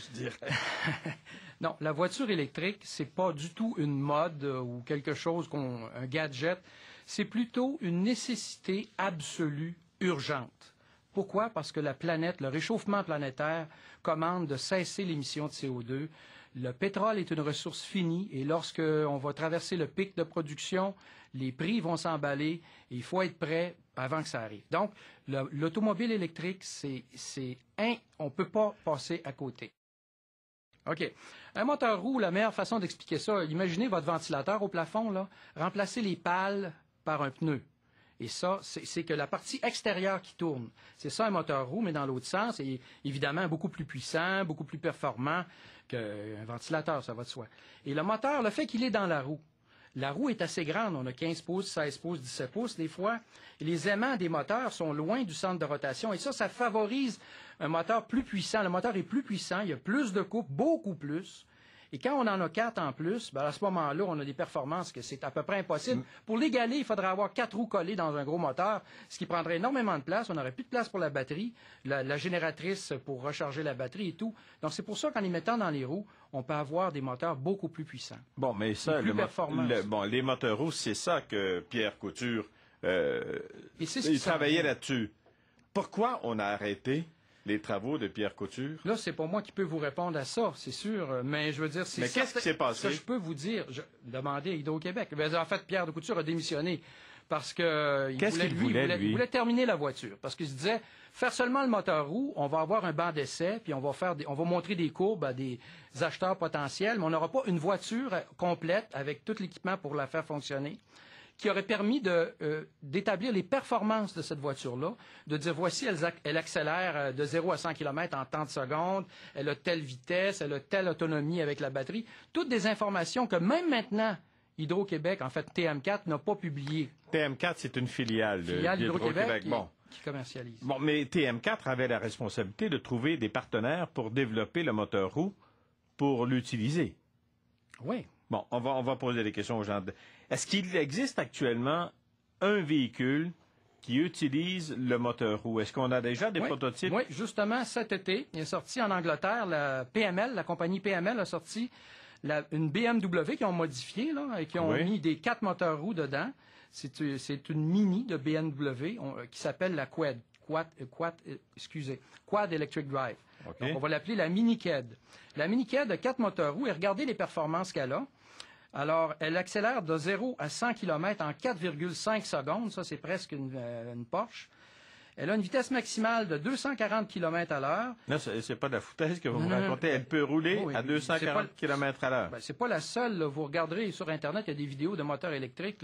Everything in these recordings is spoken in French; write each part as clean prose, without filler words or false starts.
je dirais. Non, la voiture électrique, c'est pas du tout une mode ou quelque chose un gadget. C'est plutôt une nécessité absolue, urgente. Pourquoi? Parce que la planète, le réchauffement planétaire commande de cesser l'émission de CO2. Le pétrole est une ressource finie et lorsqu'on va traverser le pic de production, les prix vont s'emballer et il faut être prêt avant que ça arrive. Donc, l'automobile électrique, on peut pas passer à côté. OK. Un moteur roue, la meilleure façon d'expliquer ça, imaginez votre ventilateur au plafond, là, remplacez les pales par un pneu. Et ça, c'est que la partie extérieure qui tourne. C'est ça un moteur roue, mais dans l'autre sens, et évidemment beaucoup plus puissant, beaucoup plus performant qu'un ventilateur, ça va de soi. Et le moteur, le fait qu'il est dans la roue est assez grande. On a 15 pouces, 16 pouces, 17 pouces des fois. Et les aimants des moteurs sont loin du centre de rotation. Et ça favorise un moteur plus puissant. Le moteur est plus puissant, il y a plus de couple, beaucoup plus. Et quand on en a 4 en plus, ben à ce moment-là, on a des performances que c'est à peu près impossible. Pour l'égaler, il faudrait avoir 4 roues collées dans un gros moteur, ce qui prendrait énormément de place. On n'aurait plus de place pour la batterie, la génératrice pour recharger la batterie et tout. Donc, c'est pour ça qu'en les mettant dans les roues, on peut avoir des moteurs beaucoup plus puissants. Bon, mais ça, les moteurs roues, c'est ça que Pierre Couture, il travaillait là-dessus. Pourquoi on a arrêté les travaux de Pierre Couture? Là, c'est pas moi qui peux vous répondre à ça, c'est sûr, mais je veux dire... Mais qu'est-ce qui s'est passé? Ça, je peux vous dire, demandez à Hydro-Québec. En fait, Pierre de Couture a démissionné parce que il voulait terminer la voiture. Parce qu'il se disait, faire seulement le moteur roue, on va avoir un banc d'essai, puis on va montrer des courbes à des acheteurs potentiels, mais on n'aura pas une voiture complète avec tout l'équipement pour la faire fonctionner, qui aurait permis d'établir les performances de cette voiture-là, de dire, voici, elle accélère de 0 à 100 km en tant de secondes, elle a telle vitesse, elle a telle autonomie avec la batterie. Toutes des informations que même maintenant, Hydro-Québec, en fait, TM4, n'a pas publiées. TM4, c'est une filiale d'Hydro-Québec qui commercialise. Bon, mais TM4 avait la responsabilité de trouver des partenaires pour développer le moteur roue pour l'utiliser. Oui. Bon, on va poser des questions aux gens. Est-ce qu'il existe actuellement un véhicule qui utilise le moteur roue? Est-ce qu'on a déjà des prototypes? Oui, justement, cet été, il est sorti en Angleterre, la compagnie PML a sorti une BMW qu'ils ont modifiée, là, et qui ont mis des 4 moteurs roues dedans. C'est une mini de BMW qui s'appelle la Quad Electric Drive. Okay. Donc, on va l'appeler la Mini Quad. La Mini Quad a 4 moteurs roues et regardez les performances qu'elle a. Alors, elle accélère de 0 à 100 km en 4,5 secondes. Ça, c'est presque une Porsche. Elle a une vitesse maximale de 240 km à l'heure. Non, c'est pas de la foutaise que vous me racontez. Elle peut rouler à 240 km à l'heure. Ben, c'est pas la seule. Là. Vous regarderez sur Internet, il y a des vidéos de moteurs électriques.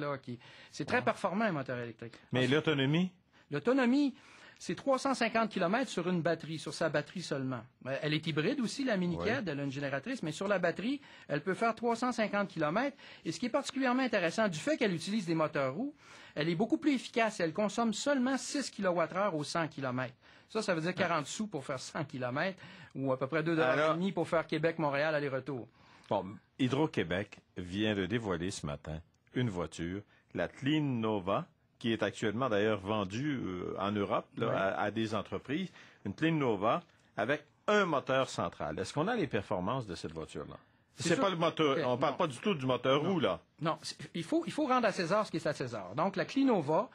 C'est très performant, un moteur électrique. Mais l'autonomie? L'autonomie, c'est 350 km sur une batterie, sur sa batterie seulement. Elle est hybride aussi, la Mini Quad, elle a une génératrice, mais sur la batterie, elle peut faire 350 km. Et ce qui est particulièrement intéressant, du fait qu'elle utilise des moteurs roues, elle est beaucoup plus efficace. Elle consomme seulement 6 kWh au 100 km. Ça veut dire 40 sous pour faire 100 km, ou à peu près 2,5 $ pour faire Québec-Montréal aller-retour. Bon, Hydro-Québec vient de dévoiler ce matin une voiture, la Clean Nova, qui est actuellement d'ailleurs vendue en Europe à des entreprises, une Clean Nova avec un moteur central. Est-ce qu'on a les performances de cette voiture-là? C'est pas le moteur, on parle pas du tout du moteur roue, là. Non, il faut rendre à César ce qui est à César. Donc, la Clean Nova,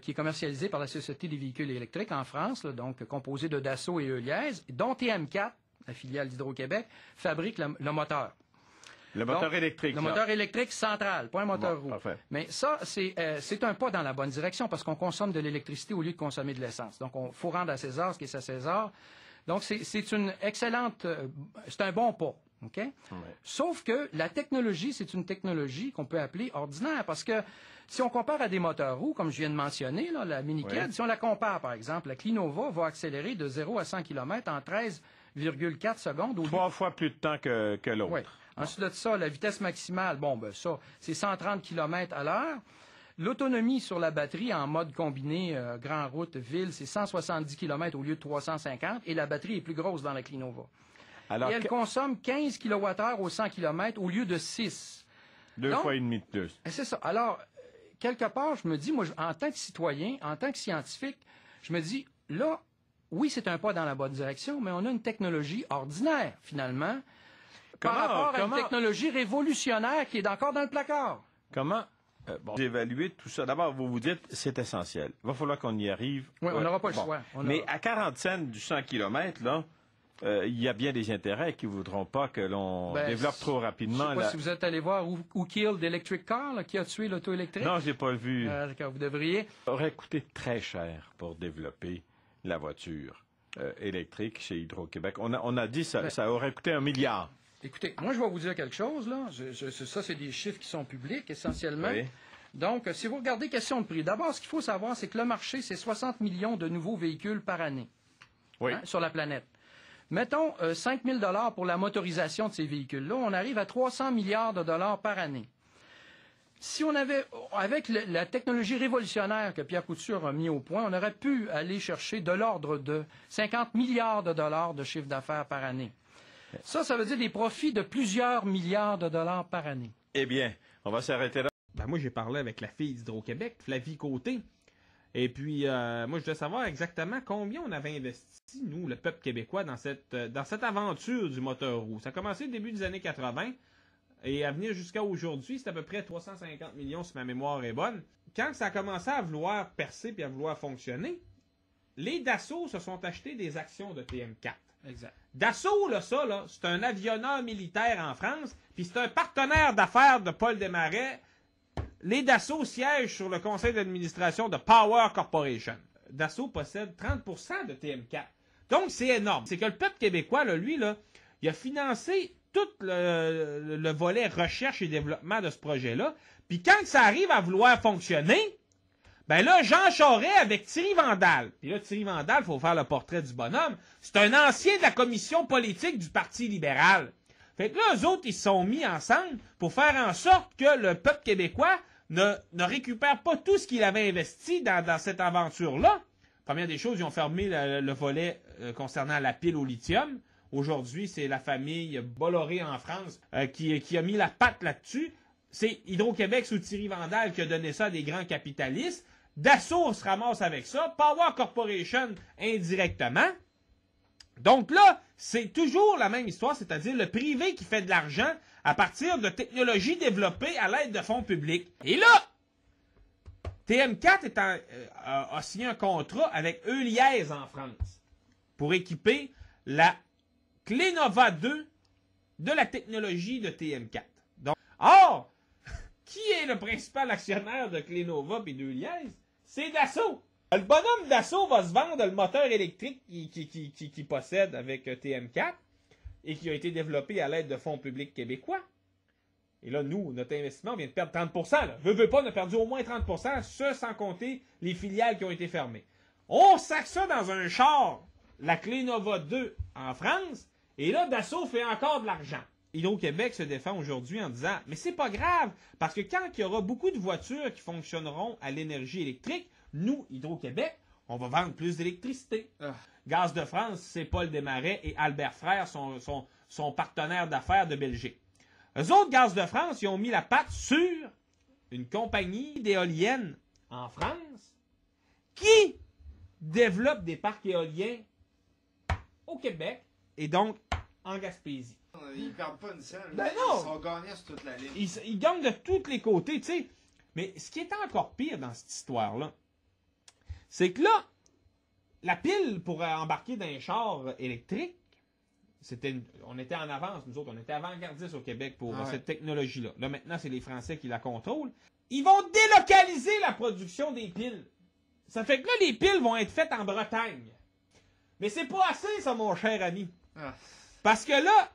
qui est commercialisée par la Société des véhicules électriques en France, là, donc composée de Dassault et Heuliez, dont TM4, la filiale d'Hydro-Québec, fabrique le moteur. Le moteur électrique. Le moteur électrique central, pas un moteur roue. Parfait. Mais ça, c'est un pas dans la bonne direction parce qu'on consomme de l'électricité au lieu de consommer de l'essence. Donc, il faut rendre à César ce qui est à César. Donc, c'est une excellente, c'est un bon pas. OK? Ouais. Sauf que la technologie, c'est une technologie qu'on peut appeler ordinaire parce que si on compare à des moteurs roues, comme je viens de mentionner, là, la Mini Quad, si on la compare, par exemple, la Clean Nova va accélérer de 0 à 100 km en 13,4 secondes. 3 fois plus de temps que l'autre. Oui. Ensuite de ça, la vitesse maximale, ça, c'est 130 km à l'heure. L'autonomie sur la batterie en mode combiné grand route, ville, c'est 170 km au lieu de 350 et la batterie est plus grosse dans la Clean Nova. Alors, et elle consomme 15 kWh au 100 km au lieu de 6. 2 fois et demi de plus. C'est ça. Alors, quelque part, je me dis, moi, en tant que citoyen, en tant que scientifique, je me dis, là, oui, c'est un pas dans la bonne direction, mais on a une technologie ordinaire, finalement, par rapport à une technologie révolutionnaire qui est encore dans le placard. Comment évaluer tout ça? D'abord, vous vous dites, c'est essentiel. Il va falloir qu'on y arrive. Oui, on n'aura pas le choix. Mais à 40 cents du 100 km, là, il y a bien des intérêts qui ne voudront pas que l'on développe trop rapidement. Je ne sais pas si vous êtes allé voir Who Killed Electric Car, là, qui a tué l'auto électrique. Non, je n'ai pas vu. D'accord, vous devriez. Ça aurait coûté très cher pour développer la voiture électrique chez Hydro-Québec. On a dit que ça aurait coûté 1 milliard. Écoutez, moi, je vais vous dire quelque chose, là. Ça, c'est des chiffres qui sont publics, essentiellement. Oui. Donc, si vous regardez question de prix, d'abord, ce qu'il faut savoir, c'est que le marché, c'est 60 millions de nouveaux véhicules par année sur la planète. Mettons 5 000 $ pour la motorisation de ces véhicules-là, on arrive à 300 milliards de dollars par année. Si on avait, avec la technologie révolutionnaire que Pierre Couture a mis au point, on aurait pu aller chercher de l'ordre de 50 milliards de dollars de chiffre d'affaires par année. Ça veut dire des profits de plusieurs milliards de dollars par année. Eh bien, on va s'arrêter là. Moi, j'ai parlé avec la fille d'Hydro-Québec, Flavie Côté. Et puis, moi, je voulais savoir exactement combien on avait investi, nous, le peuple québécois, dans cette aventure du moteur roue. Ça a commencé au début des années 80 et à venir jusqu'à aujourd'hui, c'est à peu près 350 millions, si ma mémoire est bonne. Quand ça a commencé à vouloir percer et à vouloir fonctionner, les Dassault se sont achetés des actions de TM4. Exact. Dassault, là, c'est un avionneur militaire en France, puis c'est un partenaire d'affaires de Paul Desmarais. Les Dassault siègent sur le conseil d'administration de Power Corporation. Dassault possède 30% de TM4. Donc, c'est énorme. C'est que le peuple québécois, là, lui, là, il a financé tout le volet recherche et développement de ce projet-là. Puis quand ça arrive à vouloir fonctionner, ben là, Jean Charest avec Thierry Vandal. Puis là, Thierry Vandal, il faut faire le portrait du bonhomme. C'est un ancien de la commission politique du Parti libéral. Fait que là, eux autres, ils se sont mis ensemble pour faire en sorte que le peuple québécois ne récupère pas tout ce qu'il avait investi dans cette aventure-là. Première des choses, ils ont fermé le volet concernant la pile au lithium. Aujourd'hui, c'est la famille Bolloré en France qui a mis la patte là-dessus. C'est Hydro-Québec sous Thierry Vandal qui a donné ça à des grands capitalistes. Dassault se ramasse avec ça. Power Corporation indirectement. Donc là, c'est toujours la même histoire, c'est-à-dire le privé qui fait de l'argent à partir de technologies développées à l'aide de fonds publics. Et là, TM4 a signé un contrat avec Euliez en France pour équiper la Clénova 2 de la technologie de TM4. Donc, or, qui est le principal actionnaire de Clénova et d'Euliez? C'est Dassault. Le bonhomme Dassault va se vendre le moteur électrique qu'il possède avec TM4 et qui a été développé à l'aide de fonds publics québécois. Et là, nous, notre investissement vient de perdre 30%. Là. Veut pas, on a perdu au moins 30%, ce sans compter les filiales qui ont été fermées. On sac ça dans un char, la Clénova 2 en France, et là, Dassault fait encore de l'argent. Hydro-Québec se défend aujourd'hui en disant « Mais c'est pas grave, parce que quand il y aura beaucoup de voitures qui fonctionneront à l'énergie électrique, nous, Hydro-Québec, on va vendre plus d'électricité. Gaz de France, c'est Paul Desmarais et Albert Frère, son partenaire d'affaires de Belgique. Eux autres, Gaz de France, ils ont mis la patte sur une compagnie d'éoliennes en France qui développe des parcs éoliens au Québec et donc en Gaspésie. Ils perdent pas une scène. Ben non! Ils sont gagnants sur toute la ligne. Ils gagnent de tous les côtés, tu sais. Mais ce qui est encore pire dans cette histoire-là, c'est que là, la pile pour embarquer dans un char électrique, on était en avance, nous autres, on était avant-gardistes au Québec pour cette technologie-là. Là, maintenant, c'est les Français qui la contrôlent. Ils vont délocaliser la production des piles. Ça fait que là, les piles vont être faites en Bretagne. Mais c'est pas assez, ça, mon cher ami. Parce que là,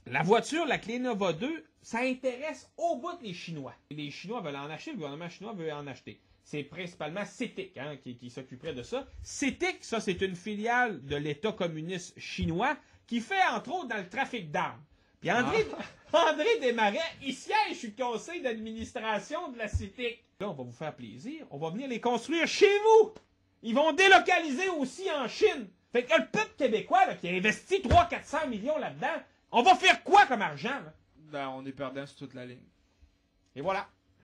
la voiture, la Clénova 2, ça intéresse au bout les Chinois. Les Chinois veulent en acheter, le gouvernement chinois veut en acheter. C'est principalement CETIC qui s'occuperait de ça. CETIC, ça, c'est une filiale de l'État communiste chinois qui fait, entre autres, dans le trafic d'armes. Puis André Desmarais, il siège sur le conseil d'administration de la CETIC. Là, on va vous faire plaisir. On va venir les construire chez vous. Ils vont délocaliser aussi en Chine. Fait que le peuple québécois là, qui a investi 300-400 millions là-dedans, on va faire quoi comme argent? Là? Ben, on est perdant sur toute la ligne. Et voilà.